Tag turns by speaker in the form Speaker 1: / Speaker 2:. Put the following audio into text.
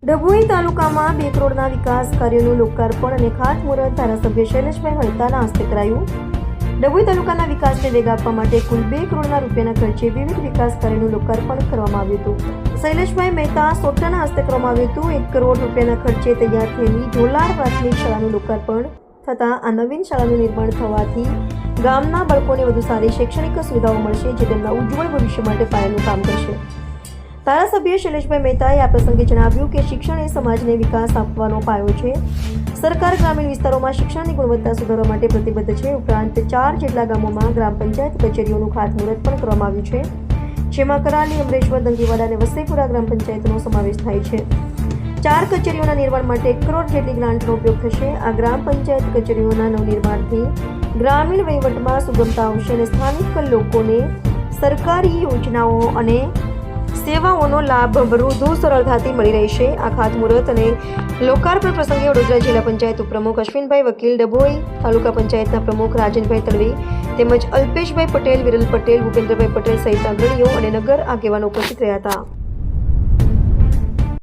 Speaker 1: ડભોઈ તાલુકામાં 2 કરોડના વિકાસ કાર્યોનું લોકાર્પણ અને ખાતમુહૂર્ત ધારાસભ્ય શૈલેષભાઈ મહેતાના હસ્તે કરાયું। ડભોઈ તાલુકાના વિકાસને વેગ આપવા માટે કુલ 2 કરોડના રૂપિયાના ખર્ચે વિવિધ વિકાસ કાર્યોનું લોકાર્પણ કરવામાં આવ્યું હતું। શૈલેષભાઈ મહેતા સોટાના હસ્તે કરવામાં આવ્યું હતું। 1 કરોડ રૂપિયાના ખર્ચે તૈયાર થયેલી ઢોલાર પ્રાથમિક શાળાનું લોકાર્પણ થતાં આ નવીન શાળાનું નિર્માણ થવાથી ગામના બાળકોને વધુ સારી શૈક્ષણિક સુવિધાઓ મળશે, જે તેમના ઉજ્જવળ ભવિષ્ય માટે પાયાનું કામ કરશે। ધારાસભ્ય શૈલેષભાઈ મહેતાએ આ પ્રસંગે જણાવ્યું કે શિક્ષણ એ સમાજને વિકાસ આપવાનો પાયો છે। સરકાર ગ્રામીણ વિસ્તારોમાં શિક્ષણની ગુણવત્તા સુધારવા માટે પ્રતિબદ્ધ છે। ઉપરાંત 4 જેટલા ગામોમાં ગ્રામ પંચાયત કચેરીઓનું ખાતમુહૂર્ત પણ કરવામાં આવ્યું છે, જેમાં કરાલી, અમરેશ્વર, દંગીવાડા અને વસઈપુરા ગ્રામ પંચાયતનો સમાવેશ થાય છે। 4 કચેરીઓના નિર્માણ માટે 1 કરોડ જેટલી ગ્રાન્ટનો ઉપયોગ થશે। આ ગ્રામ પંચાયત કચેરીઓના નવનિર્માણથી ગ્રામીણ વહીવટમાં સુગમતા આવશે અને સ્થાનિક લોકોને સરકારી યોજનાઓ અને સેવાઓનો લાભ વધુ સરળતાથી મળી રહેશે। આ ખાતમુહૂર્ત અને લોકાર્પણ પ્રસંગે વડોદરા જિલ્લા પંચાયત ઉપપ્રમુખ અશ્વિનભાઈ વકીલ, ડભોઈ તાલુકા પંચાયતના પ્રમુખ રાજનભાઈ તડવી તેમજ અલ્પેશભાઈ પટેલ, વિરલ પટેલ, ભૂપેન્દ્રભાઈ પટેલ સહિત અગ્રણીઓ અને નગર આગેવાનો ઉપસ્થિત રહ્યા હતા।